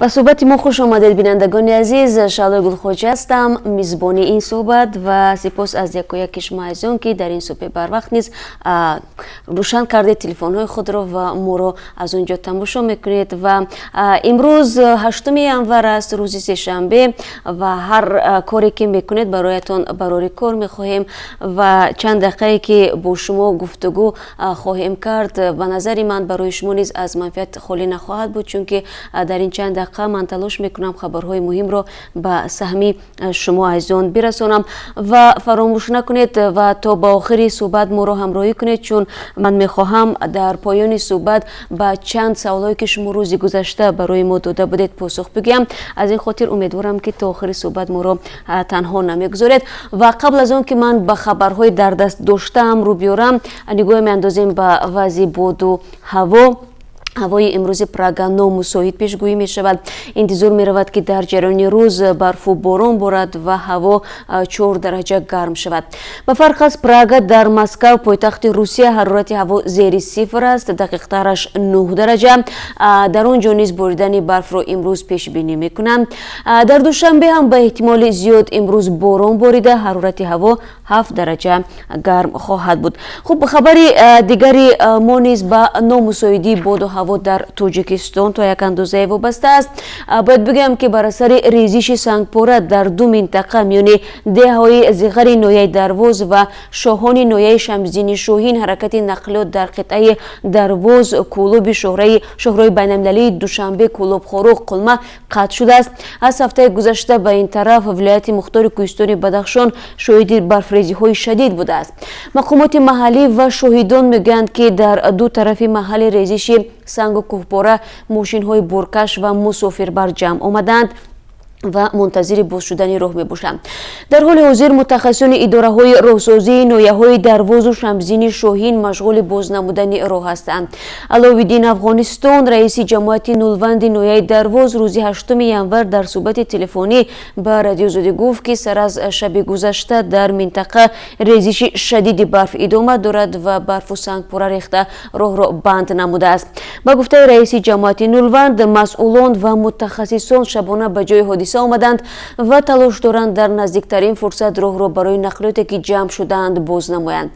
و صحبت ما خوش آمدید بینندگان عزیز. شعله گلخوجه هستم، میزبانی این صحبت و سپاس از یک شما عزیزان که در این صبح بر وقت نیز روشن کرده تلفن های خود را و ما را از اونجا تماشا میکنید. و امروز 8 ینور است، روز سه شنبه و هر کاری که میکنید برایتان برای کار میخواهیم و چند دقیقه که با شما گفتگو خواهیم کرد به نظر من برای شما نیز از منفعت خالی نخواهد بود، چون که در این چند دقیقه من تلاش میکنم خبرهای مهم را به سهمی شما عزیزان برسانم و فراموش نکنید و تا با آخری صحبت ما را همراهی کنید، چون من میخواهم در پایان صحبت به چند سوالایی که شما روزی گذشته برای ما داده بودید پاسخ بگم. از این خاطر امیدوارم که تا آخر صحبت ما را تنها نمیگذارید و قبل از آن که من به خبرهای در دست داشتم رو بیارم، نگاه میاندازیم به وضع باد و هوا. هوای امروز پراگا نامساعد پیشگویی می شود. انتظار می رود که در جریان روز برف و باران بارد و هوا 4 درجه گرم شود. به فرق از پراگا در مسکو پایتخت روسیه حرارت هوا زیر صفر است، دقیق ترش 9 درجه. در آنجا نیز باریدن برف را امروز پیش بینی می کنند. در دوشنبه هم به احتمال زیاد امروز باران باریده، حرارت هوا 7 درجه گرم خواهد بود. خب خبر دیگری ما نیز به نامساعدی باد و هوا در تاجیکستان تا یک اندازه وابسته است. باید بگم که بر اثر ریزش سنگپاره در دو منطقه میان دههای زغر نویه درواز و شاهان نویه شمزین شاهین حرکت نقلیات در قطعه درواز کلوب شهرهای بین‌المللی دوشنبه کلوب خاروق قلمه قطع شده است. از هفته گذشته به این طرف ولایت مختار کوهستان بدخشان شاهد برفریزی های شدید بوده است. مقامات محلی و شاهدان میگویند که در دو طرف محل ریزش سنگ و کوهپاره ماشین های برکش و مسافر بر جمع آمدند و منتظر باز شدن راه می باشند. در حال حاضر متخصصان اداره های راهسازی نویه های درواز و شمزین شاهین مشغول باز نمودن راه هستند. علاوه دین افغانستان رئیس جماعت نولوند نویه درواز روز 8 ینور در صحبت تلفنی به رادیو زاده گفت که سر از شب گذشته در منطقه ریزش شدید برف ادامه دارد و برف و سنگپاره ریخته راه را بند نموده است. با گفته رئیس جماعت نولوند، مسئولان و متخصصان شبانه به جای حادثه آمدند و تلاش دارند در نزدیکترین فرصت راه را برای نقلیاتی که جمع شدند باز نمایند.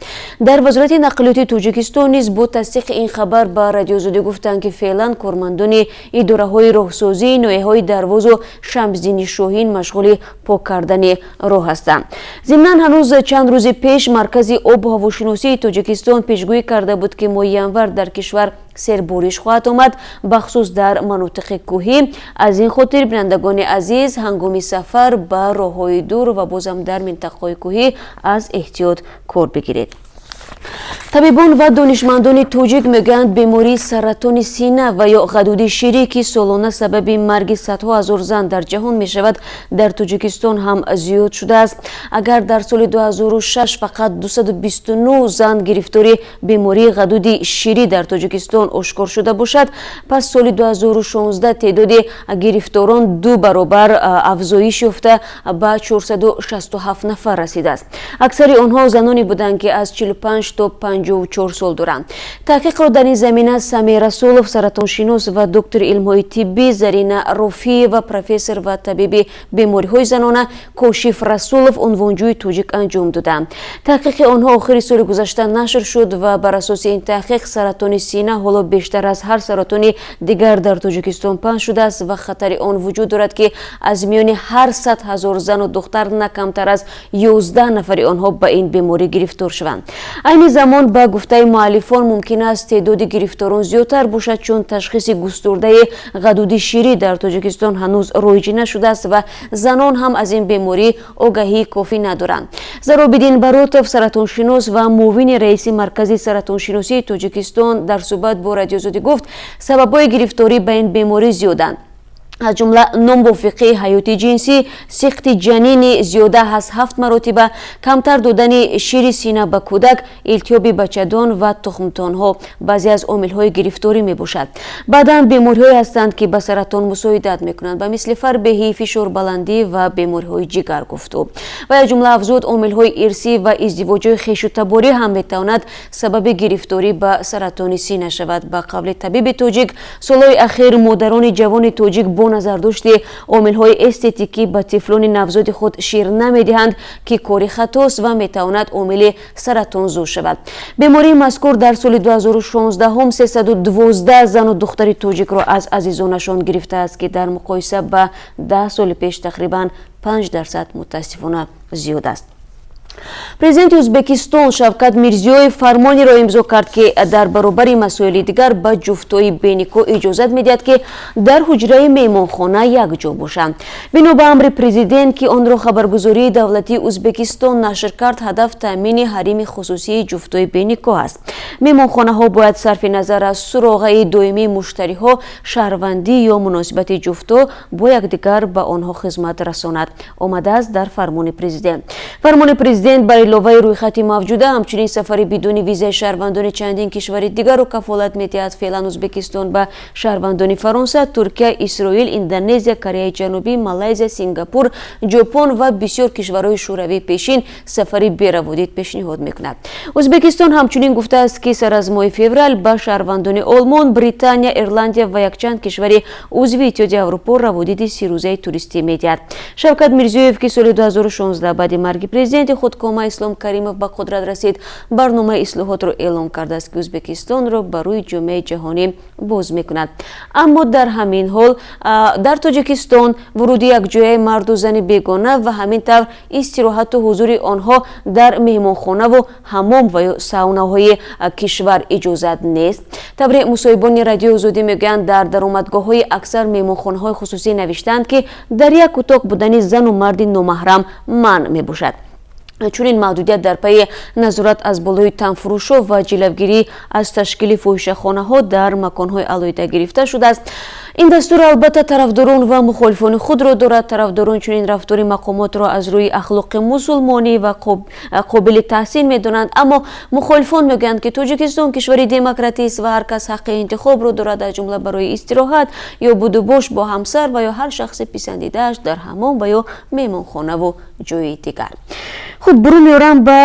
در وزارت نقلیات تاجیکستان نیز با تصدیق این خبر به رادیو زاده گفتند که فعلا کارمندان اداره های راهسازی نویه های درواز و شمزین شاهین مشغول پاک کردن راه هستند. ضمناً هنوز چند روز پیش مرکز آب و هواشناسی تاجیکستان پیشگویی کرده بود که ماه ینور در کشور سیرباریش خواهد آمد، بخصوص در مناطق کوهی. از این خاطر بینندگان عزیز هنگام سفر به راههای دور و بازم در منطقه‌های کوهی از احتیاط کار بگیرید. طبیبان و دانشمندان تاجیک میگویند بیماری سرطان سینه و یا غدود شیری که سالانه سبب مرگ صدها هزار زن در جهان می شود در تاجیکستان هم زیاد شده است. اگر در سال 2006 فقط 229 زن گرفتاری بیماری غدود شیری در تاجیکستان آشکار شده باشد، پس سال 2016 تعداد گرفتاران 2 برابر افزایش یافته به 467 نفر رسیده است. اکثر آنها زنانی بودند که از 45 تا 54 سال دارند. تحقیق را در این زمینه سمی رسولوف سرطانشناس و دکتر علم‌های طبی زرینه رافی و پروفسور و طبیب بیماری‌های زنانه کاشف رسولوف عنوانجوی تاجیک انجام دادند. تحقیق آنها آخر سال گذشته نشر شد و بر اساس این تحقیق سرطان سینه حالا بیشتر از هر سرطان دیگر در تاجیکستان پنهان شده است و خطر آن وجود دارد که از میان هر 100,000 زن و دختر نه کمتر از 11 نفر آنها به این بیماری گرفتار شوند. این زمان با گفته مؤلفان ممکن است تعداد گرفتاران زیادتر باشد، چون تشخیص گسترده غدود شیری در تاجیکستان هنوز رایج نشده است و زنان هم از این بیماری آگاهی کافی ندارند. زرابیدین باروتوف سرطانشناس و معاون رئیس مرکز سرطانشناسی تاجیکستان در صحبت با رادیو زاده گفت سبب‌های گرفتاری به این بیماری زیادند، از جمله ناموافقی حیاتی جنسی، سقط جنین زیاده از 7 مرتبه، کمتر دادن شیر سینه به کودک، التیاب بچه‌دان و تخم‌دان‌ها بعضی از عامل‌های گرفتاری میباشد. بعداً بیماری‌هایی هستند که به سرطان مساعدت میکنند، به مثل فربهی، فشار بلندی و بیماری‌های جگر گفتو و از جمله افزود عامل‌های ارثی و ازدواج خویش و تباری هم میتواند سبب گرفتاری به سرطان سینه شود. به قول طبیب تاجیک، سال‌های اخیر مادران جوان تاجیک бо назардошти омилҳои эстетикӣ ба тифлони навзоди худ шир намедиҳанд ки кори хатост ва метавонад омили саратонзу шавад. бемории мазкур дар соли 2016 312 зану духтари тоҷикро аз азизонашон гирифтааст ки дар муқоиса ба 10 соли пеш тақрибан 5% мутаассифона зиёд аст. президенти ӯзбекистон Шавкат Мирзиёев фармонеро имзо кард ки дар баробари масоили дигар ба ҷуфтои беникоҳ иҷозат медиҳад ки дар ҳуҷраи меҳмонхона якҷо бошанд. бино ба амри президент ки онро хабаргузории давлатии Ӯзбекистон нашр кард, ҳадаф таъмини ҳарими хусусии ҷуфтои беникоҳ аст. меҳмонхонаҳо бояд сарфи назар аз суроғаи доимии муштариҳо, шаҳрвандӣ ё муносибати ҷуфтҳо бо якдигар ба онҳо хизмат расонад, омадааст дар фармони президент. фармони президент бар иловаи рӯйхати мавҷуда ҳамчунин сафари бидуни визаи шаҳрвандони чандин кишвари дигарро кафолат медиҳад. феълан Ӯзбекистон ба шаҳрвандони Фаронса, Туркия, Исроил, Индонезия, Кореяи Ҷанубӣ, Малайзия, Сингапур, Ҷопон ва бисёр кишварҳои шӯравии пешин сафари бераводид пешниҳод мекунад. Ӯзбекистон ҳамчунин гуфтааст ки сар аз моҳи феврал ба шаҳрвандони Олмон, Британия, Ирландия ва якчанд кишвари узви Иттиҳоди Аврупо раводиди 30 рӯзаи туристӣ медиҳад. Шавкат Мирзиёев ки соли 2016 баъди марги президенти худ Кома Ислом Каримов ба қудрат расид, барномаи ислоҳотро эълон кардааст ки Ӯзбекистонро ба рӯи ҷомеаи ҷаҳонӣ боз мекунад. аммо дар ҳамин ҳол дар Тоҷикистон вуруди якҷояи марду зани бегона ва ҳамин тавр истироҳату ҳузури онҳо дар меҳмонхонаву ҳаммом ва ё саунаҳои кишвар иҷозат нест. табри мусоҳибони радиои Озодӣ мегӯянд, дар даромадгоҳҳои аксар меҳмонхонаҳои хусусӣ навиштаанд ки дар як утоқ будани зану марди номаҳрам манъ мебошад. чунин маҳдудият дар пайи назорат аз болои танфурӯшҳо ва ҷилавгирӣ аз ташкили фоҳишахонаҳо дар маконҳои алоҳида гирифта шудааст. ин дастур албатта тарафдорон ва мухолифони худро дорад. тарафдорон чунин рафтори мақомотро аз рӯи ахлоқи мусулмонӣ ва қобили таҳсин медонанд, аммо мухолифон мегӯянд ки Тоҷикистон кишвари демократист ва ҳар кас ҳаққи интихобро дорад, аз ҷумла барои истироҳат ё будубош бо ҳамсар ва ё ҳар шахси писандидааш дар ҳаммом ва ё меҳмонхонаву ҷои дигар. хуб, бурӯ меорам ба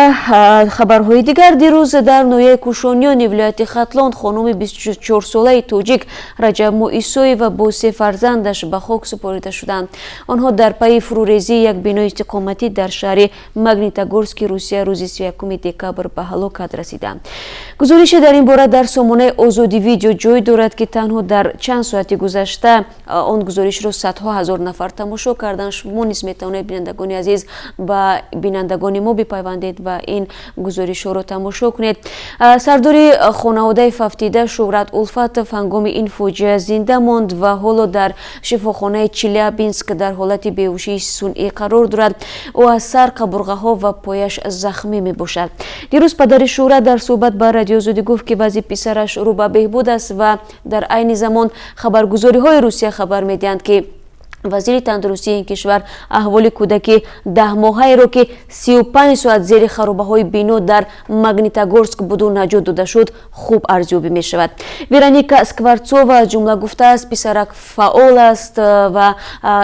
хабарҳои дигар. дирӯз дар ноҳияи Кушониёни вилояти Хатлон хонуми 24-солаи тоҷик Раҷаб Моисоева бо 3 фарзандаш ба хок супорида шуданд. онҳо дар пайи фурӯрезии як бинои истиқоматӣ дар шаҳри Магнитогорски, Русия рӯзи 31 декабр ба ҳалокат расиданд. гузорише дар ин бора дар сомонаи Озодӣ видео ҷой дорад ки танҳо дар чанд соати гузашта он гузоришро садҳо ҳазор нафар тамошо карданд. шумо низ метавонед, бинандагони азиз, ба бинандагони мо бипайвандед ва ин гузоришҳоро тамошо кунед. сардори хонаводаи фавтида Шӯҳрат Улфатов ҳангоми ин фоҷиа зинда монд ва ҳоло дар шифохонаи Челябинск дар ҳолати беҳушии сунъӣ қарор дорад. ӯ аз сар, қабурғаҳо ва пояш захмӣ мебошад. дирӯз падари Шӯҳрат дар суҳбат ба Радиои Озодӣ гуфт ки вазъи писараш рӯ ба беҳбуд аст ва дар айни замон хабаргузориҳои Русия хабар медиҳанд ки вазири тандурустии ин кишвар аҳволи кӯдаки 10-моҳаеро ки 35 соат зери харобаҳои бино дар Магнитогорск буду наҷот дода шуд, хуб арзёбӣ мешавад. Вероника Скворцова аз ҷумла гуфтааст, писарак фаъол аст ва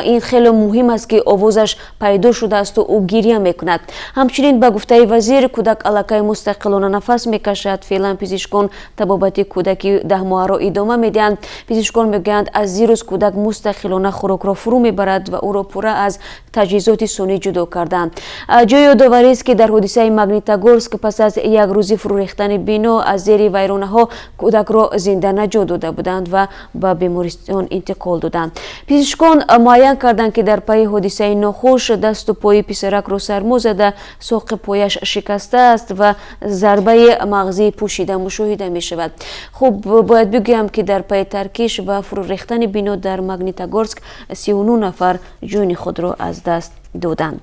ин хеле муҳим аст ки овозаш пайдо шудааст ва ӯ гирья мекунад. ҳамчунин ба гуфтаи вазир, кӯдак аллакай мустақилона нафас мекашад. феълан пизишкон табобати кӯдаки 10-моҳаро идома медиҳанд. пизишкон мегӯянд, аз зирӯз кӯдак мустақилона хӯрокро фурӯ мебарад ва ӯро пурра аз таҷҳизоти сонӣ ҷудо карданд. ҷои ёдоварист ки дар ҳодисаи Магнитогорск пас аз як рӯзи фурӯрехтани бино аз зери вайронаҳо кӯдакро зинда наҷот дода буданд ва ба бемористон интиқол доданд. пизишкон муайян карданд ки дар пайи ҳодисаи нохуш дасту пои писаракро сармо зада, соқи пояш шикастааст ва зарбаи мағзии пӯшида мушоҳида мешавад. хуб, бояд бигӯям ки дар пайи таркиш ва фурӯрехтани бино дар Магнитогорск 39 нафар ҷони худро аз даст доданд.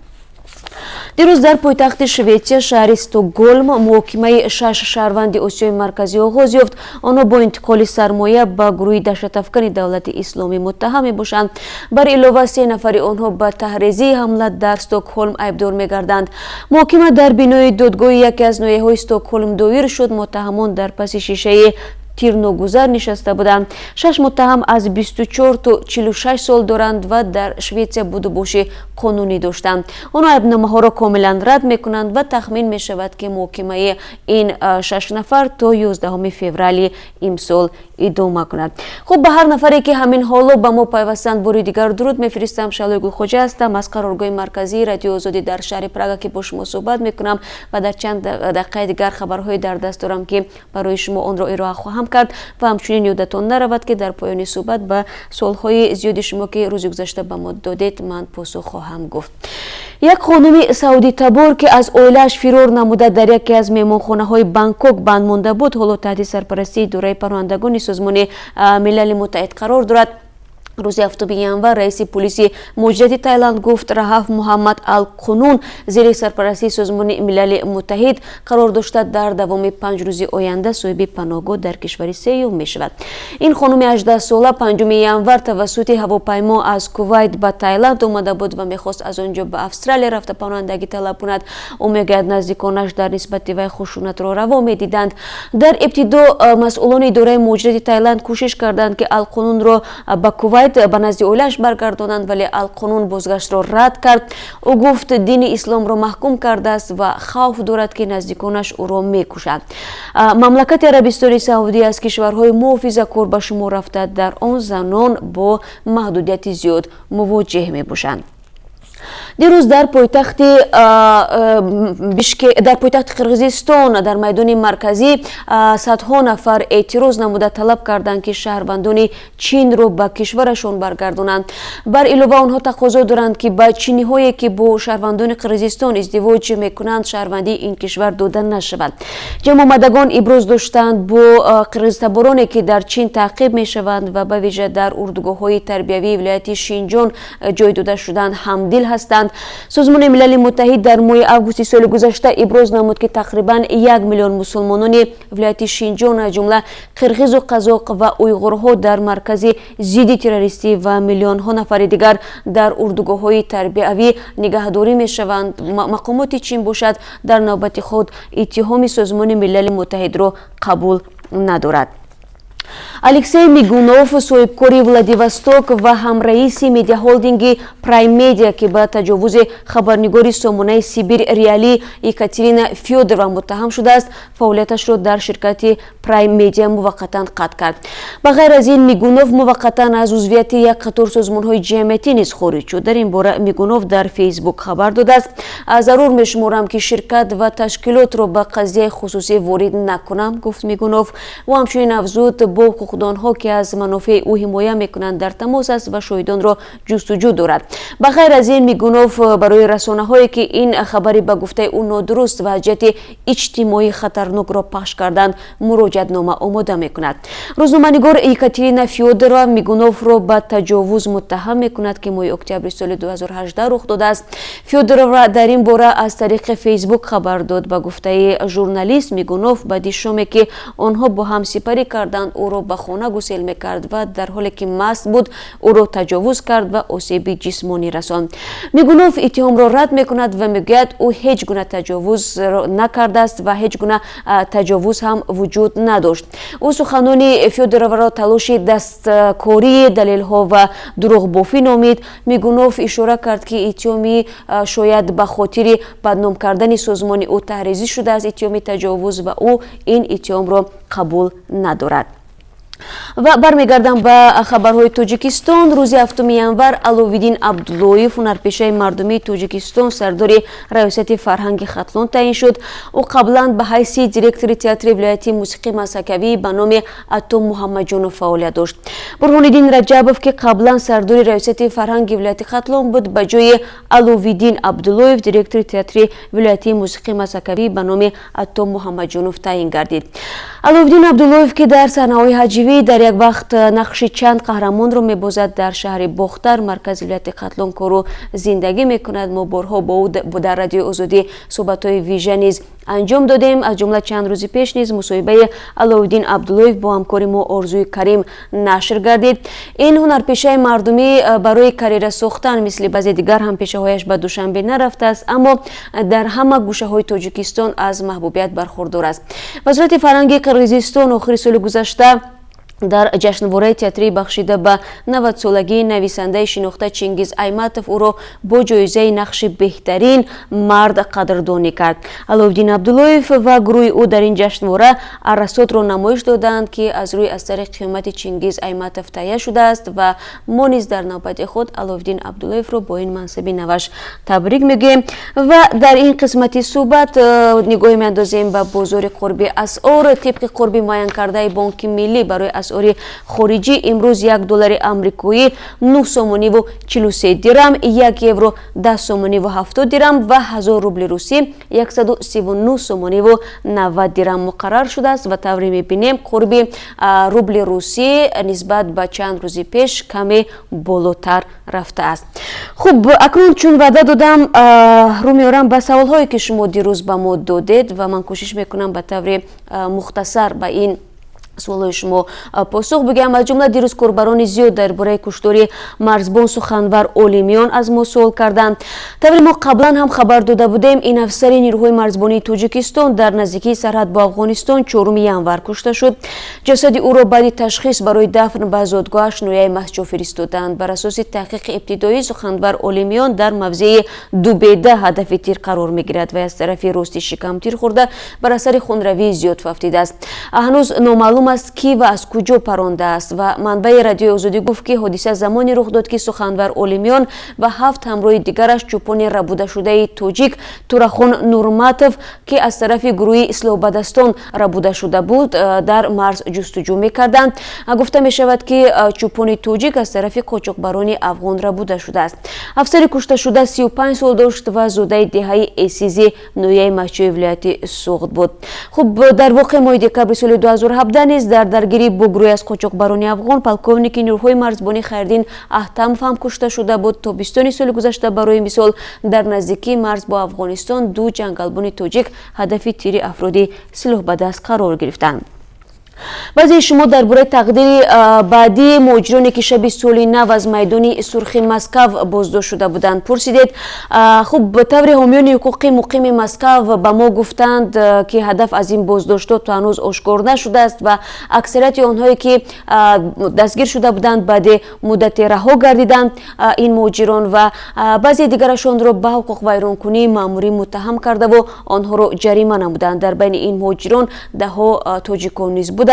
дирӯз дар пойтахти Шветсия шаҳри Стокгольм муҳокимаи 6 шаҳрванди Осиёи марказӣ оғоз ёфт. онҳо бо интиқоли сармоя ба гурӯҳи даҳшатафкани Давлати Исломӣ муттаҳам мебошанд. бар илова 3 нафари онҳо ба таҳризии ҳамла дар Стокгольм айбдор мегарданд. муҳокима дар бинои додгоҳи яке аз ноҳияҳои Стокгольм доир шуд. муттаҳамон дар паси шишаи тирногузар нишаста буданд. 6 муттаҳам аз 24 то 46 сол доранд ва дар Шветсия будубоши қонунӣ доштанд. онҳо айбномаҳоро комилан рад мекунанд ва тахмин мешавад ки муҳокимаи ин 6 нафар то 11 феврали имсол ادامه کند. خب به هر نفری که همین حالا با ما پیوستند باری دیگر درود میفرستم. شعله گلخوجه هستم از قرارگاه مرکزی رادیو آزادی در شهر پراگ که با شما صحبت میکنم و در چند دقیقه دیگر خبرهای در دست دارم که برای شما آن را ارائه خواهم کرد و همچنین یادتان نرود که در پایان صحبت به سوالهای زیاد شما که روز گذشته به ما دادید من پاسخ خواهم گفت. یک خانم سعودی تبار که از اویلش فرار نموده در یکی از مهمانخانه های بانکوک بند مانده بود حالا تحت سرپرستی دوره پناهندگان سازمان ملل متحد قرار دارد. روز 7 ینور رئیس پلیس مجرد تایلند گفت رهاف محمد القنون زیر سرپرستی سازمان ملل متحد قرار داشته در دوام 5 روز آینده صاحب پناهگاه در کشور سیوم می شود. این خانم 18 ساله 5 ینور توسط هواپیما از کویت به تایلند آمده بود و میخواست از آنجا به استرالیا رفته پناهندگی طلب کند. او میگوید نزدیکانش در نسبت وی خشونت را روا میدیدند. در ابتدا مسئولان اداره مجرد تایلند کوشش کردند که القنون را به کویت به نزد اولش برگردانند ولی القنون بازگشت را رد کرد. او گفت دین اسلام را محکوم کرده است و خوف دارد که نزدیکانش او را میکشد. مملکت عربستان سعودی از کشورهای محافظه‌کار به شمار رفته در آن زنان با محدودیت زیاد مواجه میباشند. دیروز در پایتخت قرقیزستان در میدان مرکزی صدها نفر اعتراض نموده طلب کردند که شهروندان چین را به کشورشان برگردانند. بر علاوه آنها تقاضا دارند که به چینی هایی که با شهروندان قرقیزستان ازدواج میکنند شهروندی این کشور داده نشود. جمع آمدگان ابراز داشتند با قرقیزتبارانی که در چین تعقیب میشوند و به ویژه در اردوگاه های تربیوی ولایت شینجان جای داده شدند همدل هستند. سازمان ملل متحد در ماه آگوست سال گذشته ابراز نمود که تقریبا 1 میلیون مسلمانان ولایت شینجان از جمله قرقیز و قزاق و اویغورها در مرکز ضد تروریستی و میلیون ها نفر دیگر در اردوگاه های تربیوی نگهداری می شوند. مقامات چین باشد در نوبت خود اتهام سازمان ملل متحد را قبول ندارد. الکسی میگونوف صاحبکاری ولادیوستوک و همرئیس میدیا هولدینگ پرایم میدیا که به تجاوز خبرنگار سامانه سیبیر ریالی یکاترینا فیودرova متهم شده است فعالیتش را در شرکت پرایم میدیا موقتا قطع کرد. به غیر از این میگونوف موقتا از عضویت یک قطار سازمانهای جمعیتی نیز خارج شد. در این باره میگونوف در فیسبوک خبر داده است ضرور میشمرم که شرکت و تشکیلات را به قضیه خصوصی وارد نکنم گفت میگونوف و همچنین افزود با حقوقدانها که از منافع او حمایت میکنند در تماس است و شاهدان را جستجو دارد. به غیر از این میگونوف برای رسانه هایی که این خبری به گفته او نادرست و جهت اجتماعی خطرناک را پخش کردند مراجعت نامه آماده میکند. روزنامه‌نگار یکاترینا فیودرova میگونوف را به تجاوز متهم میکند که ماه اکتبر سال 2018 رخ داده است. فیودرova در این باره از طریق فیسبوک خبر داد. به گفته ژورنالیست میگونوف بعد شامی که آنها با هم سپری کردند او را به خانه گسیل میکرد و در حالی که مست بود او را تجاوز کرد و آسیب جسمانی رساند. میگونوف اتهام را رد میکند و میگوید او هیچ گونه تجاوز نکرده است و هیچ گونه تجاوز هم وجود نداشت. او سخنان فیودرova را تلاش دستکاری دلیل ها و دروغ بافی نامید. میگونوف اشاره کرد که اتهامی شاید به خاطر بدنام کردن سازمان او تحریزی شده است. اتهام تجاوز و او این اتهام را قبول ندارد. و برمیگردم به خبرهای تاجیکستان. روز 7 ینور علویدین عبداللویف هنرپیشه مردمی تاجیکستان سردار ریاست فرهنگ ختلان تعیین شد. او قبلا به حیث دیرکتور تئاتر ولایتی موسیقی مسکوی به نام اتو محمد جانوف فعالیت داشت. برهانالدین رجبوف که قبلا سردار ریاست فرهنگ ولایت ختلان بود به جای علویدین عبداللویف دیرکتور تئاتر ولایتی موسیقی مسکوی به نام اتو محمد جانوف تعیین گردید. علویدین عبداللویف که در صحنه‌های هجوی در یک وقت نقش چند قهرمان رو می‌بازد در شهر باختر مرکز ولایت ختلان کارو زندگی می‌کند. ما بارها با او در رادیو آزادی صحبت‌های ویژه نیز انجام دادیم. از جمله چند روز پیش نیز مصاحبه علویدین عبداللویف با همکار ما آرزوی کریم نشر گردید. این هنرپیشه مردمی برای کاریره ساختن مثل بعضی دیگر هم پیشه‌هایش به دوشنبه نرفته است اما در همه گوشه‌های تاجیکستان از محبوبیت برخوردار است. وزارت فرهنگ قرقیزستان آخر سال گذشته дар ҷашнвораи театрӣ бахшида ба 90-солагии нависандаи шинохта Чингиз Айматов ӯро бо ҷоизаи нақши беҳтарин мард қадрдонӣ кард. Аловдин Абдуллоев ва гурӯҳи ӯ дар ин ҷашнвора арасотро намоиш доданд, ки аз рӯи асари қиёмати Чингиз Айматов таҳия шудааст ва мо низ дар навбати худ Аловдин Абдуллоевро бо ин мансаби наваш табрик мегӯем. Ва дар ин қисмати суҳбат нигоҳе меандозем ба бозори қурби асъор. тибқи қурби муайян кардаи Бонки Миллӣ барои асъори хориҷӣ имрӯз $1 амрикоӣ 9 сомониву 43 дирам, 1 евро 10 сомониву 70 дирам ва 1000 рубли русӣ 139 сомониву 90 дирам муқаррар шудааст ва тавре мебинем қурби рубли русӣ нисбат ба чанд рӯзи пеш каме болотар рафтааст. хуб, акнун чун ваъда додам, рӯ меорам ба саволҳое ки шумо дирӯз ба мо додед ва ман кӯшиш мекунам ба таври мухтасар ба ин суолҳои шумо посух бигӯям. аз ҷумла дирӯз корбарони зиёд дар бораи куштори марзбон суханвар олимиён аз мо суол карданд. тавре мо қаблан ҳам хабар дода будем, ин афсари нирӯҳои марзбонии Тоҷикистон дар наздикии сарҳад бо Афғонистон 4 январ кушта шуд. ҷасади ӯро баъди ташхис барои дафн ба зодгоҳаш ноҳияи Масҷо фиристоданд. бар асоси таҳқиқи ибтидоӣ суханвар олимиён дар мавзеи Дубеда ҳадафи тир қарор мегирад ва аз тарафи рости шикам тир хӯрда бар асари хунравии зиёд фафтидааст. ҳанӯз номаълум است کی و از کجا پرانده است و منبع رادیو آزادی گفت که حادثه زمانی رخ داد که سخنور اولیمیان و 7 همراه دیگرش چوپان ربوده شده تاجیک تورخان نورماتوف که از طرف گروه اصلاح بدستان ربوده شده بود در مرز جستجو می‌کردند. گفته می شود که چوپان تاجیک از طرف قاچاقبران افغان ربوده شده است. افسر کشته شده 35 سال داشت و زاده دهه اسیزی نویه مچوی ولایت سوغد بود. خب در واقع ماه دکبر سال 2017 نیز در درگیری با گروهی از قاچاقبران افغان پلکونیک نیروهای مرزبانی خیردین احتمف هم کشته شده بود. تابستان سال گذشته برای مثال در نزدیکی مرز با افغانستان 2 جنگلبان تاجیک هدف تیر افرادی سلاح به دست قرار گرفتند. بعضی شما درباره تقدیر بعدی مهاجرانی که شب سال نو از میدان سرخ مسکو بازداشت شده بودند پرسیدید. خب به طور حامیان حقوقی مقیم مسکو به ما گفتند که هدف از این بازداشت‌ها تا هنوز آشکار نشده است و اکثریت آنهایی که دستگیر شده بودند بعد مدت رها گردیدند این مهاجران و بعضی دیگرشان را به حقوق ویرانکنی مأموری متهم کرده و آنها را جریمه نمودند. در بین این مهاجران ده‌ها تاجیکان نیز بودند.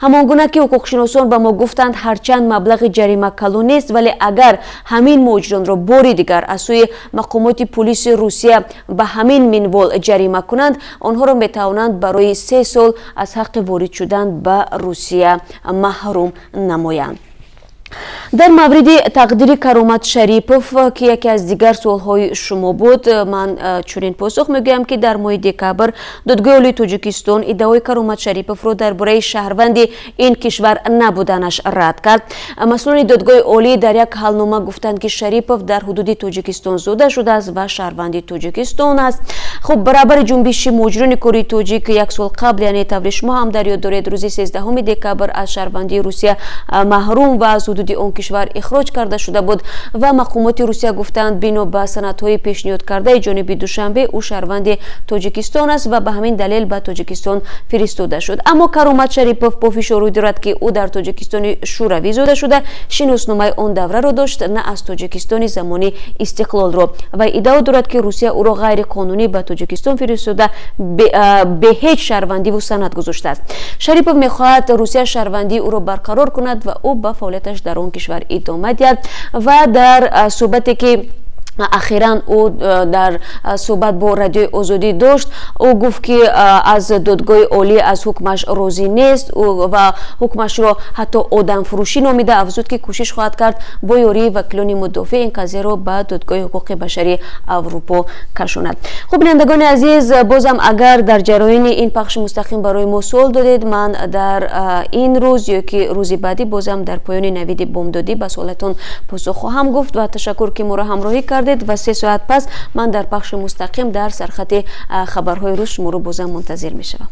همانگونه که حقوقشناسان به ما گفتند هرچند مبلغ جریمه کلان نیست ولی اگر همین مهاجران را باری دیگر از سوی مقامات پلیس روسیه به همین منوال جریمه کنند آنها را میتوانند برای 3 سال از حق وارد شدن به روسیه محروم نمایند. در مورد تقدیر کرامت شریپوف که یکی از دیگر سوالهای شما بود من چنین پاسخ میگویم که در ماه دکبر دادگاه عالی تاجیکستان ادعای کرامت شریپوف را درباره شهروند این کشور نبودنش رد کرد. مسئولان دادگاه عالی در یک حلنامه گفتند که شریپوف در حدود تاجیکستان زاده شده است و شهروند تاجیکستان است. خب برابر جنبش مهاجران کره تاجیک یک سال قبل یعنی طور شما هم در یاد دارید روز 13 دکبر از شهروندی روسیه محروم و از حدود آن کشور اخراج کرده شده بود و مقامات روسیه گفتند بنا به سندهای پیشنهاد کرده جانب دوشنبه او شهروند تاجیکستان است و به همین دلیل به تاجیکستان فرستاده شد. اما کرامت شریپوف با فشار دارد که او در تاجیکستان شوروی زاده شده شناسنامه آن دوره را داشت نه از تاجیکستان زمانی استقلال را و ادعا دارد که روسیه او را غیر قانونی به تاجیکستان فرستاده به هیچ شهروندی و سند گذاشته است. شریپوف میخواهد روسیه شهروندی او را برقرار کند و او به فعالیتش در آن کشور ادامه دهد و در صحبتی که اخیراً او در صحبت با رادیو آزادی داشت او گفت که از دادگاه عالی از حکمش راضی نیست و حکمش را حتی آدم فروشی نامیده. افزود که کوشش خواهد کرد با یاری وکیلان مدافع این قضیه را به دادگاه حقوق بشری اروپا کشاند. خب بینندگان عزیز بازم اگر در جریان این پخش مستقیم برای ما سوال دادید من در این روز یا که روزی بعدی بازم در پایان نویدی بمدادی به سوالتون پاسخ خواهم گفت و تشکر که ما را همراهی کردید و 3 ساعت پس من در پخش مستقیم در سرخط خبرهای روز شما رو بازم منتظر می شوم.